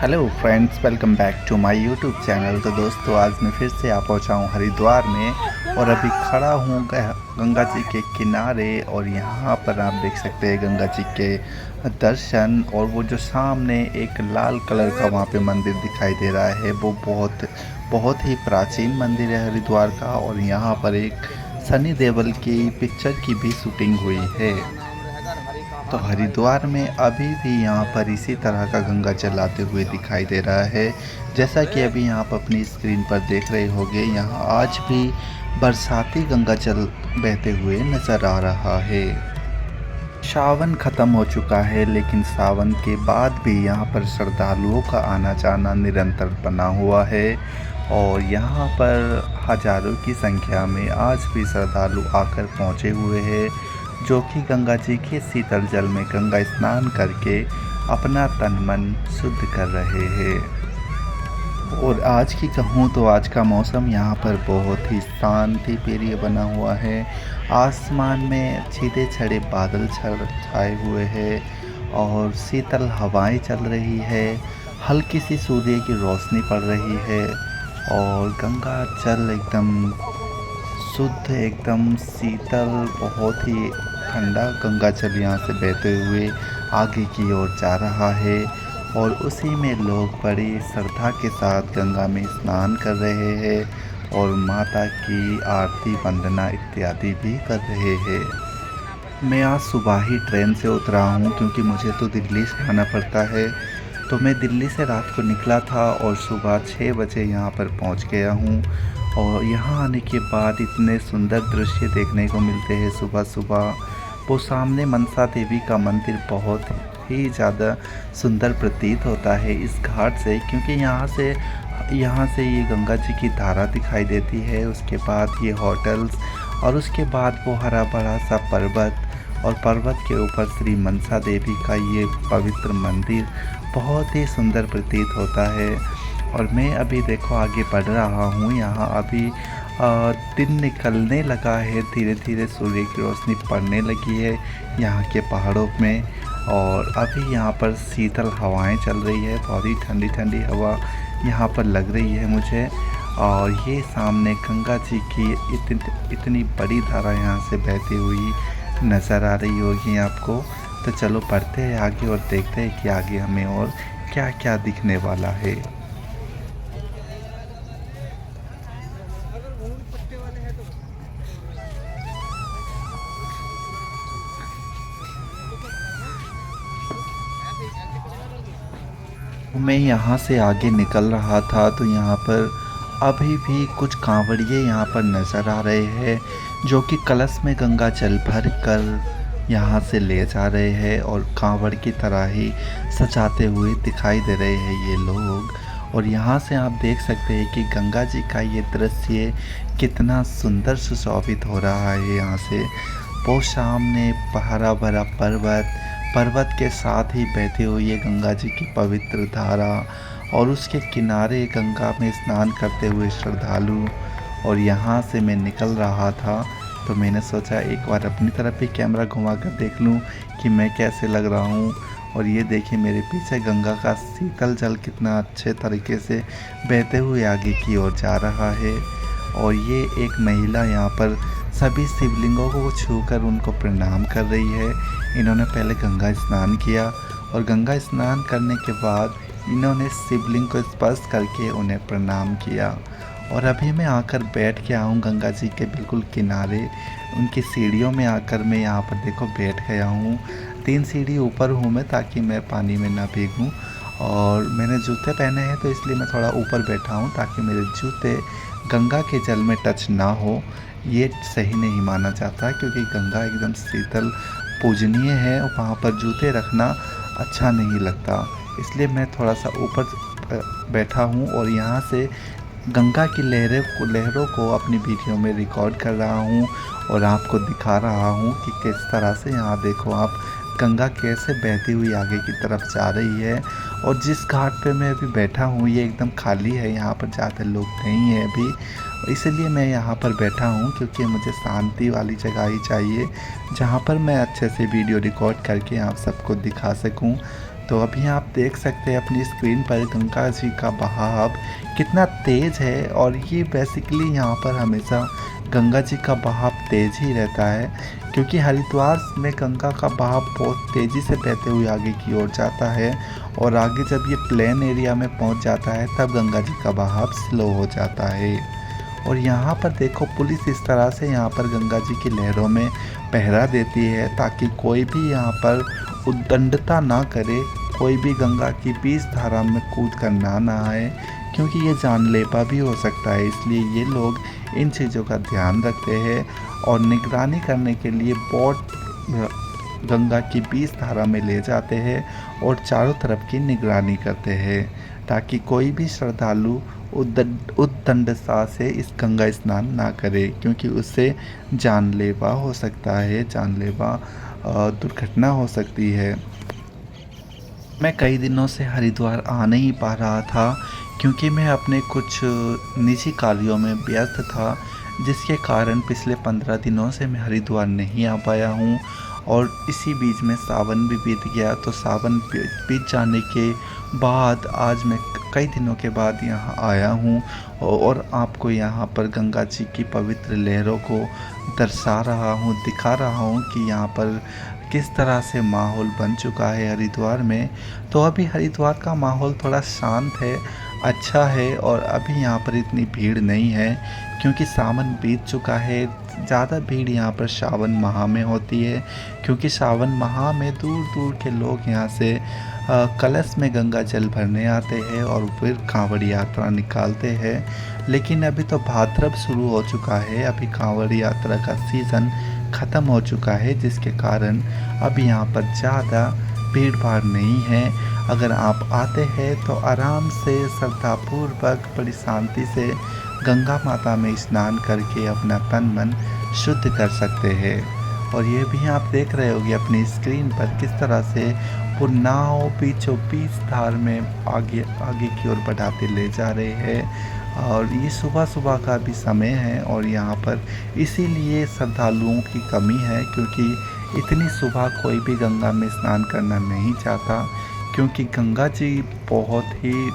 Hello friends, welcome back to my YouTube channel. तो दोस्तों, आज मैं फिर से आ पहुंचा हूं हरिद्वार में और अभी खड़ा हूं गंगा जी के किनारे। और यहां पर आप देख सकते हैं गंगा जी के दर्शन। और वो जो सामने एक लाल कलर का वहां पे मंदिर दिखाई दे रहा है, वो बहुत बहुत ही प्राचीन मंदिर है हरिद्वार का। और यहां पर एक सनी देओल की पिक्चर की भी शूटिंग हुई है। तो हरिद्वार में अभी भी यहाँ पर इसी तरह का गंगा जल आते हुए दिखाई दे रहा है। जैसा कि अभी यहाँ पर अपनी स्क्रीन पर देख रहे होंगे, यहाँ आज भी बरसाती गंगा जल बहते हुए नज़र आ रहा है। सावन ख़त्म हो चुका है, लेकिन सावन के बाद भी यहाँ पर श्रद्धालुओं का आना जाना निरंतर बना हुआ है। और यहाँ पर हज़ारों की संख्या में आज भी श्रद्धालु आकर पहुँचे हुए हैं, जो कि गंगा जी के शीतल जल में गंगा स्नान करके अपना तन मन शुद्ध कर रहे हैं। और आज की कहूँ तो आज का मौसम यहाँ पर बहुत ही शांति प्रिय बना हुआ है। आसमान में छीटे छड़े बादल छाए हुए हैं और शीतल हवाएं चल रही है। हल्की सी सूर्य की रोशनी पड़ रही है और गंगा जल एकदम शुद्ध, एकदम शीतल, बहुत ही ठंडा गंगा जल यहाँ से बहते हुए आगे की ओर जा रहा है। और उसी में लोग बड़ी श्रद्धा के साथ गंगा में स्नान कर रहे हैं और माता की आरती वंदना इत्यादि भी कर रहे हैं। मैं आज सुबह ही ट्रेन से उतरा हूँ, क्योंकि मुझे तो दिल्ली से आना पड़ता है। तो मैं दिल्ली से रात को निकला था और सुबह 6 बजे यहाँ पर पहुँच गया हूँ। और यहाँ आने के बाद इतने सुंदर दृश्य देखने को मिलते हैं सुबह सुबह। वो सामने मनसा देवी का मंदिर बहुत ही ज़्यादा सुंदर प्रतीत होता है इस घाट से, क्योंकि यहाँ से ये गंगा जी की धारा दिखाई देती है। उसके बाद ये होटल्स और उसके बाद वो हरा भरा सा पर्वत और पर्वत के ऊपर श्री मनसा देवी का ये पवित्र मंदिर बहुत ही सुंदर प्रतीत होता है। और मैं अभी देखो आगे बढ़ रहा हूँ। यहाँ अभी दिन निकलने लगा है, धीरे धीरे सूर्य की रोशनी पड़ने लगी है यहाँ के पहाड़ों में। और अभी यहाँ पर शीतल हवाएं चल रही है, बहुत ही ठंडी ठंडी हवा यहाँ पर लग रही है मुझे। और ये सामने गंगा जी की इतनी बड़ी धारा यहाँ से बहती हुई नज़र आ रही होगी आपको। तो चलो बढ़ते हैं आगे और देखते हैं कि आगे हमें और क्या क्या दिखने वाला है। मैं यहाँ से आगे निकल रहा था तो यहाँ पर अभी भी कुछ कांवड़िए यहाँ पर नज़र आ रहे हैं, जो कि कलश में गंगा जल भर कर यहाँ से ले जा रहे हैं और कांवड़ की तरह ही सजाते हुए दिखाई दे रहे हैं ये लोग। और यहाँ से आप देख सकते हैं कि गंगा जी का ये दृश्य कितना सुंदर सुशोभित हो रहा है। यहाँ से वो सामने हरा भरा पर्वत के साथ ही बहती हुई है गंगा जी की पवित्र धारा और उसके किनारे गंगा में स्नान करते हुए श्रद्धालु। और यहाँ से मैं निकल रहा था तो मैंने सोचा एक बार अपनी तरफ भी कैमरा घुमा कर देख लूँ कि मैं कैसे लग रहा हूँ। और ये देखिए मेरे पीछे गंगा का शीतल जल कितना अच्छे तरीके से बहते हुए आगे की ओर जा रहा है। और ये एक महिला यहाँ पर सभी शिवलिंगों को छूकर उनको प्रणाम कर रही है। इन्होंने पहले गंगा स्नान किया और गंगा स्नान करने के बाद इन्होंने शिवलिंग को स्पर्श करके उन्हें प्रणाम किया। और अभी मैं आकर बैठ गया हूँ गंगा जी के बिल्कुल किनारे, उनकी सीढ़ियों में आकर मैं यहाँ पर देखो बैठ गया हूँ। 3 सीढ़ी ऊपर हूँ मैं, ताकि मैं पानी में ना भीगूँ। और मैंने जूते पहने हैं तो इसलिए मैं थोड़ा ऊपर बैठा हूँ, ताकि मेरे जूते गंगा के जल में टच ना हो। ये सही नहीं माना जाता, क्योंकि गंगा एकदम शीतल पूजनीय है और वहाँ पर जूते रखना अच्छा नहीं लगता। इसलिए मैं थोड़ा सा ऊपर बैठा हूँ और यहाँ से गंगा की लहरों को अपनी वीडियो में रिकॉर्ड कर रहा हूँ और आपको दिखा रहा हूँ कि किस तरह से यहाँ देखो आप गंगा कैसे बहती हुई आगे की तरफ जा रही है। और जिस घाट पे मैं अभी बैठा हूँ ये एकदम खाली है, यहाँ पर ज़्यादा लोग नहीं हैं अभी, इसलिए मैं यहाँ पर बैठा हूँ, क्योंकि मुझे शांति वाली जगह ही चाहिए जहाँ पर मैं अच्छे से वीडियो रिकॉर्ड करके आप सबको दिखा सकूँ। तो अभी आप देख सकते हैं अपनी स्क्रीन पर गंगा जी का बहाव कितना तेज़ है, और ये बेसिकली यहाँ पर हमेशा गंगा जी का बहाव तेज़ ही रहता है, क्योंकि हरिद्वार में गंगा का बहाव बहुत तेज़ी से बहते हुए आगे की ओर जाता है, और आगे जब ये प्लेन एरिया में पहुँच जाता है तब गंगा जी का बहाव स्लो हो जाता है। और यहाँ पर देखो पुलिस इस तरह से यहाँ पर गंगा जी की लहरों में पहरा देती है ताकि कोई भी यहाँ पर उद्दंडता ना करे, कोई भी गंगा की बीच धारा में कूद कर ना आए, क्योंकि ये जानलेवा भी हो सकता है। इसलिए ये लोग इन चीज़ों का ध्यान रखते हैं और निगरानी करने के लिए बोट गंगा की बीच धारा में ले जाते हैं और चारों तरफ की निगरानी करते हैं ताकि कोई भी श्रद्धालु उद्दंडता से इस गंगा स्नान ना करे, क्योंकि उससे जानलेवा हो सकता है, जानलेवा दुर्घटना हो सकती है। मैं कई दिनों से हरिद्वार आ नहीं पा रहा था क्योंकि मैं अपने कुछ निजी कार्यों में व्यस्त था, जिसके कारण पिछले 15 दिनों से मैं हरिद्वार नहीं आ पाया हूँ। और इसी बीच में सावन भी बीत गया, तो सावन बीत जाने के बाद आज मैं कई दिनों के बाद यहाँ आया हूँ और आपको यहाँ पर गंगा जी की पवित्र लहरों को दर्शा रहा हूँ, दिखा रहा हूँ कि यहाँ पर किस तरह से माहौल बन चुका है हरिद्वार में। तो अभी हरिद्वार का माहौल थोड़ा शांत है, अच्छा है, और अभी यहाँ पर इतनी भीड़ नहीं है क्योंकि सावन बीत चुका है। ज़्यादा भीड़ यहाँ पर सावन माह में होती है, क्योंकि सावन माह में दूर दूर के लोग यहाँ से कलश में गंगा जल भरने आते हैं और फिर कांवड़ यात्रा निकालते हैं। लेकिन अभी तो भाद्रव शुरू हो चुका है, अभी कांवड़ यात्रा का सीज़न ख़त्म हो चुका है, जिसके कारण अभी यहाँ पर ज़्यादा भीड़ भाड़ नहीं है। अगर आप आते हैं तो आराम से श्रद्धापूर्वक बड़ी शांति से गंगा माता में स्नान करके अपना तन मन शुद्ध कर सकते हैं। और ये भी आप देख रहे होंगे अपनी स्क्रीन पर किस तरह से वो नाव बीचों बीच धार में आगे आगे की ओर बढ़ाते ले जा रहे हैं। और ये सुबह सुबह का भी समय है और यहाँ पर इसीलिए श्रद्धालुओं की कमी है, क्योंकि इतनी सुबह कोई भी गंगा में स्नान करना नहीं चाहता, क्योंकि गंगा जी बहुत ही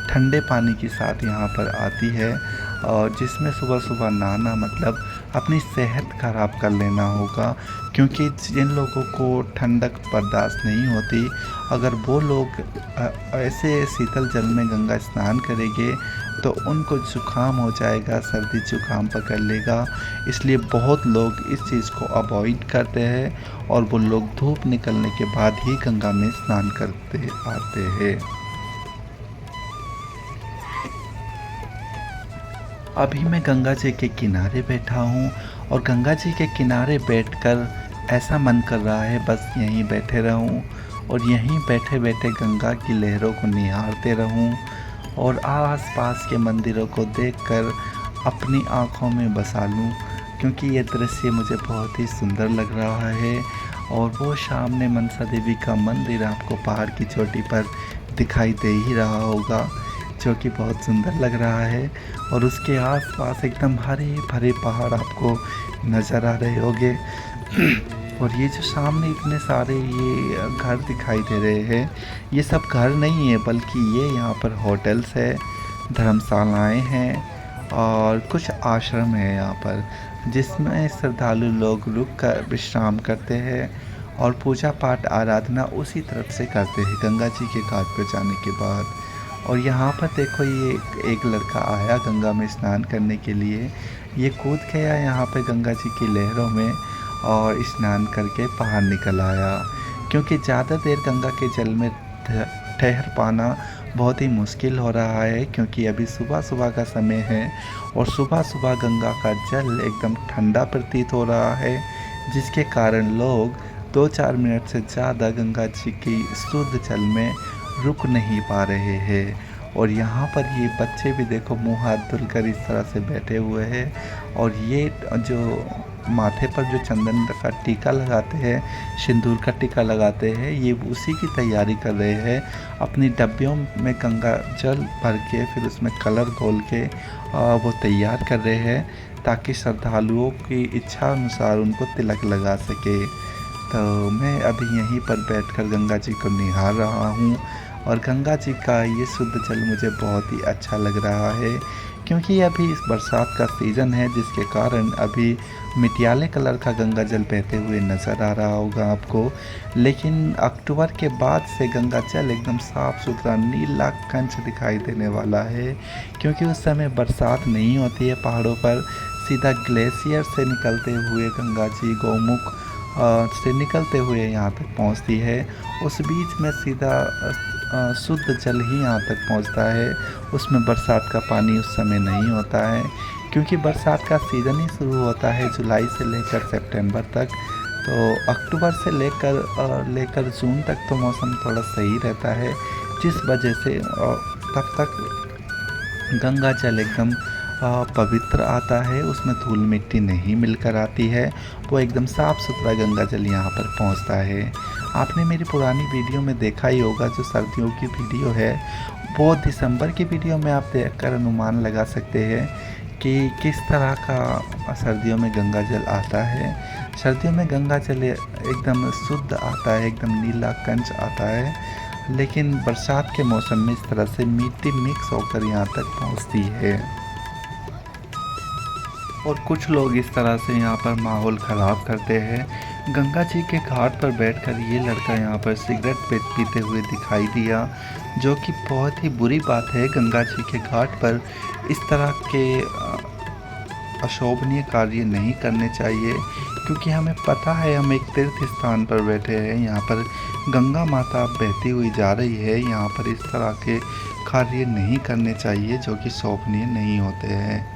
ठंडे पानी के साथ यहाँ पर आती है, और जिसमें सुबह सुबह नहाना मतलब अपनी सेहत खराब कर लेना होगा। क्योंकि जिन लोगों को ठंडक बर्दाश्त नहीं होती, अगर वो लोग ऐसे शीतल जल में गंगा स्नान करेंगे तो उनको जुकाम हो जाएगा, सर्दी जुकाम पकड़ लेगा। इसलिए बहुत लोग इस चीज़ को अवॉइड करते हैं और वो लोग धूप निकलने के बाद ही गंगा में स्नान करते आते हैं। अभी मैं गंगा जी के किनारे बैठा हूँ और गंगा जी के किनारे बैठकर ऐसा मन कर रहा है बस यहीं बैठे रहूँ और यहीं बैठे बैठे गंगा की लहरों को निहारते रहूँ और आस-पास के मंदिरों को देखकर अपनी आँखों में बसा लूँ, क्योंकि ये दृश्य मुझे बहुत ही सुंदर लग रहा है। और वो सामने मनसा देवी का मंदिर आपको पहाड़ की चोटी पर दिखाई दे ही रहा होगा, जो कि बहुत सुंदर लग रहा है। और उसके आसपास एकदम हरे भरे पहाड़ आपको नज़र आ रहे होंगे। और ये जो सामने इतने सारे ये घर दिखाई दे रहे हैं, ये सब घर नहीं है बल्कि ये यहाँ पर होटल्स है, धर्मशालाएँ हैं और कुछ आश्रम है यहाँ पर, जिसमें श्रद्धालु लोग रुक कर विश्राम करते हैं और पूजा पाठ आराधना उसी तरफ से करते हैं गंगा जी के घाट पर जाने के बाद। और यहाँ पर देखो ये एक लड़का आया गंगा में स्नान करने के लिए, ये कूद गया यहाँ पे गंगा जी की लहरों में और स्नान करके बाहर निकल आया, क्योंकि ज़्यादा देर गंगा के जल में ठहर पाना बहुत ही मुश्किल हो रहा है, क्योंकि अभी सुबह सुबह का समय है और सुबह सुबह गंगा का जल एकदम ठंडा प्रतीत हो रहा है, जिसके कारण लोग 2-4 मिनट से ज़्यादा गंगा जी की शुद्ध जल में रुक नहीं पा रहे हैं। और यहाँ पर ये बच्चे भी देखो मुँह हाथ धुलकर इस तरह से बैठे हुए हैं, और ये जो माथे पर जो चंदन का टीका लगाते हैं, सिंदूर का टीका लगाते हैं, ये उसी की तैयारी कर रहे हैं। अपनी डब्बियों में गंगा जल भर के फिर उसमें कलर घोल के वो तैयार कर रहे हैं, ताकि श्रद्धालुओं की इच्छा अनुसार उनको तिलक लगा सके। तो मैं अभी यहीं पर बैठकर गंगा जी को निहार रहा हूँ और गंगा जी का ये शुद्ध जल मुझे बहुत ही अच्छा लग रहा है, क्योंकि अभी इस बरसात का सीज़न है, जिसके कारण अभी मटियाले कलर का गंगा जल बहते हुए नज़र आ रहा होगा आपको। लेकिन अक्टूबर के बाद से गंगा जल एकदम साफ़ सुथरा नीला कंच दिखाई देने वाला है, क्योंकि उस समय बरसात नहीं होती है पहाड़ों पर। सीधा ग्लेशियर से निकलते हुए गंगा जी गौमुख से निकलते हुए यहाँ तक पहुँचती है। उस बीच में सीधा शुद्ध जल ही यहाँ तक पहुँचता है। उसमें बरसात का पानी उस समय नहीं होता है, क्योंकि बरसात का सीज़न ही शुरू होता है जुलाई से लेकर सितंबर तक। तो अक्टूबर से लेकर जून तक तो मौसम थोड़ा सही रहता है, जिस वजह से तब तक गंगा जल एकदम पवित्र आता है, उसमें धूल मिट्टी नहीं मिलकर आती है। वो एकदम साफ़ सुथरा गंगा जल यहाँ पर पहुँचता है। आपने मेरी पुरानी वीडियो में देखा ही होगा, जो सर्दियों की वीडियो है, वो दिसंबर की वीडियो में आप देखकर अनुमान लगा सकते हैं कि किस तरह का सर्दियों में गंगा जल आता है। सर्दियों में गंगा जल एकदम शुद्ध आता है, एकदम नीला कंच आता है। लेकिन बरसात के मौसम में इस तरह से मिट्टी मिक्स होकर यहाँ तक पहुँचती है। और कुछ लोग इस तरह से यहाँ पर माहौल ख़राब करते हैं। गंगा जी के घाट पर बैठकर ये लड़का यहाँ पर सिगरेट पीते हुए दिखाई दिया, जो कि बहुत ही बुरी बात है। गंगा जी के घाट पर इस तरह के अशोभनीय कार्य नहीं करने चाहिए, क्योंकि हमें पता है हम एक तीर्थ स्थान पर बैठे हैं। यहाँ पर गंगा माता बहती हुई जा रही है। यहाँ पर इस तरह के कार्य नहीं करने चाहिए जो कि शोभनीय नहीं होते हैं।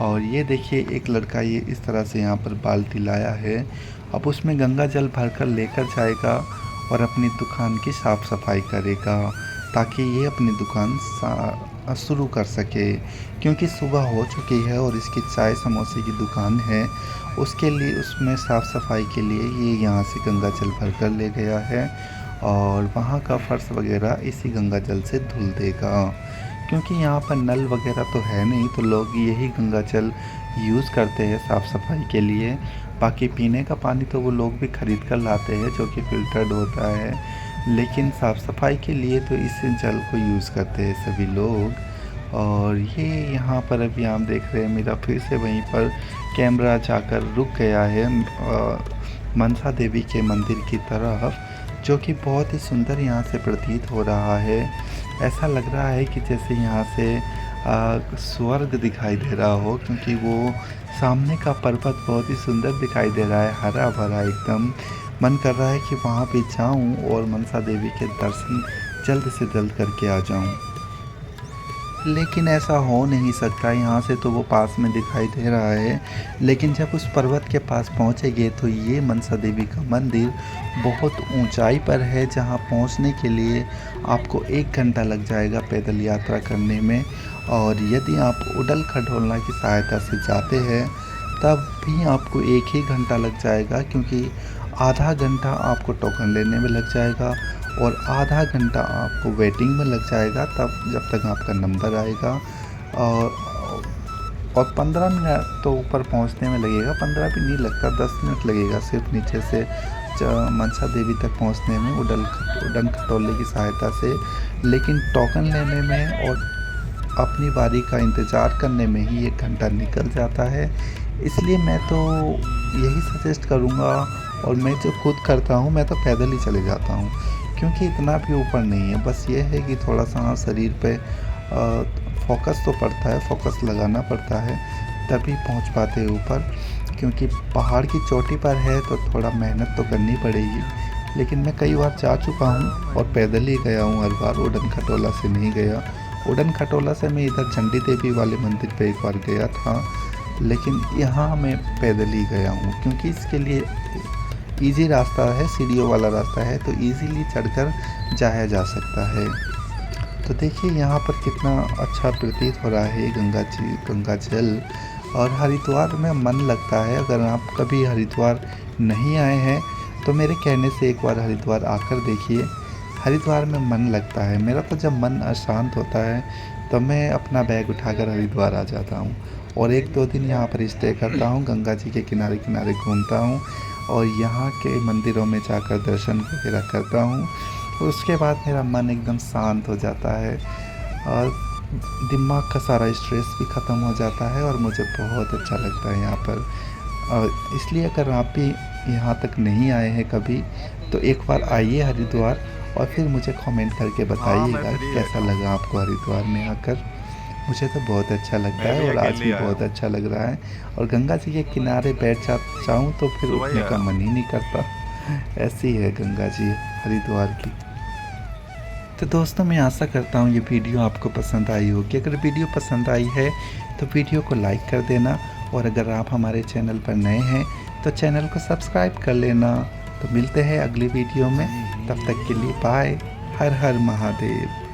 और ये देखिए, एक लड़का ये इस तरह से यहाँ पर बाल्टी लाया है। अब उसमें गंगा जल भरकर लेकर जाएगा और अपनी दुकान की साफ़ सफाई करेगा, ताकि ये अपनी दुकान शुरू कर सके, क्योंकि सुबह हो चुकी है और इसकी चाय समोसे की दुकान है। उसके लिए उसमें साफ़ सफाई के लिए ये यहाँ से गंगा जल भरकर ले गया है और वहाँ का फर्श वगैरह इसी गंगा जल से धुल देगा। क्योंकि यहाँ पर नल वगैरह तो है नहीं, तो लोग यही गंगा जल यूज़ करते हैं साफ़ सफाई के लिए। बाकी पीने का पानी तो वो लोग भी ख़रीद कर लाते हैं, जो कि फ़िल्टर्ड होता है। लेकिन साफ़ सफाई के लिए तो इस जल को यूज़ करते हैं सभी लोग। और ये यहाँ पर अभी आप देख रहे हैं, मेरा फिर से वहीं पर कैमरा जाकर रुक गया है मनसा देवी के मंदिर की तरफ, जो कि बहुत ही सुंदर यहाँ से प्रतीत हो रहा है। ऐसा लग रहा है कि जैसे यहाँ से स्वर्ग दिखाई दे रहा हो, क्योंकि वो सामने का पर्वत बहुत ही सुंदर दिखाई दे रहा है, हरा भरा एकदम। मन कर रहा है कि वहाँ पे जाऊँ और मनसा देवी के दर्शन जल्द से जल्द करके आ जाऊँ। लेकिन ऐसा हो नहीं सकता, यहाँ से तो वो पास में दिखाई दे रहा है। लेकिन जब उस पर्वत के पास पहुँचेंगे तो ये मनसा देवी का मंदिर बहुत ऊंचाई पर है, जहाँ पहुँचने के लिए आपको 1 घंटा लग जाएगा पैदल यात्रा करने में। और यदि आप उड़न खटोला की सहायता से जाते हैं तब भी आपको 1 ही घंटा लग जाएगा, क्योंकि आधा घंटा आपको टोकन लेने में लग जाएगा और आधा घंटा आपको वेटिंग में लग जाएगा, तब जब तक आपका नंबर आएगा। और 15 मिनट तो ऊपर पहुंचने में लगेगा, 15 भी नहीं लगता, 10 मिनट लगेगा सिर्फ नीचे से मनसा देवी तक पहुंचने में उड़न खटोले की सहायता से। लेकिन टोकन लेने में और अपनी बारी का इंतज़ार करने में ही 1 घंटा निकल जाता है। इसलिए मैं तो यही सजेस्ट करूँगा, और मैं जो खुद करता हूँ, मैं तो पैदल ही चले जाता हूँ, क्योंकि इतना भी ऊपर नहीं है। बस ये है कि थोड़ा सा शरीर पे फोकस तो पड़ता है, फोकस लगाना पड़ता है, तभी पहुँच पाते हैं ऊपर। क्योंकि पहाड़ की चोटी पर है तो थोड़ा मेहनत तो करनी पड़ेगी। लेकिन मैं कई बार जा चुका हूँ और पैदल ही गया हूँ हर बार, उड़न खटोला से नहीं गया। उड़न खटोला से मैं इधर चंडी देवी वाले मंदिर पे एक बार गया था, लेकिन यहाँ मैं पैदल ही गया हूँ, क्योंकि इसके लिए इजी रास्ता है, सीढ़ियों वाला रास्ता है, तो इजीली चढ़कर जाया जा सकता है। तो देखिए यहाँ पर कितना अच्छा प्रतीत हो रहा है गंगा जल। और हरिद्वार में मन लगता है। अगर आप कभी हरिद्वार नहीं आए हैं तो मेरे कहने से एक बार हरिद्वार आकर देखिए, हरिद्वार में मन लगता है। मेरा तो जब मन अशांत होता है तो मैं अपना बैग उठाकर हरिद्वार आ जाता हूँ और 1-2 दिन यहाँ पर स्टे करता हूँ, गंगा जी के किनारे किनारे घूमता हूँ और यहाँ के मंदिरों में जाकर दर्शन वगैरह करता हूँ। तो उसके बाद मेरा मन एकदम शांत हो जाता है और दिमाग का सारा स्ट्रेस भी ख़त्म हो जाता है और मुझे बहुत अच्छा लगता है यहाँ पर। और इसलिए अगर आप भी यहाँ तक नहीं आए हैं कभी, तो एक बार आइए हरिद्वार और फिर मुझे कमेंट करके बताइएगा कि कैसा लगा आपको हरिद्वार में आकर। मुझे तो बहुत अच्छा लगता है और आज भी बहुत अच्छा लग रहा है। और गंगा जी के किनारे बैठ जाऊँ तो फिर उठने का मन ही नहीं करता। ऐसी है गंगा जी हरिद्वार की। तो दोस्तों, मैं आशा करता हूँ ये वीडियो आपको पसंद आई होगी। अगर वीडियो पसंद आई है तो वीडियो को लाइक कर देना, और अगर आप हमारे चैनल पर नए हैं तो चैनल को सब्सक्राइब कर लेना। तो मिलते हैं अगली वीडियो में, तब तक के लिए बाय। हर हर महादेव।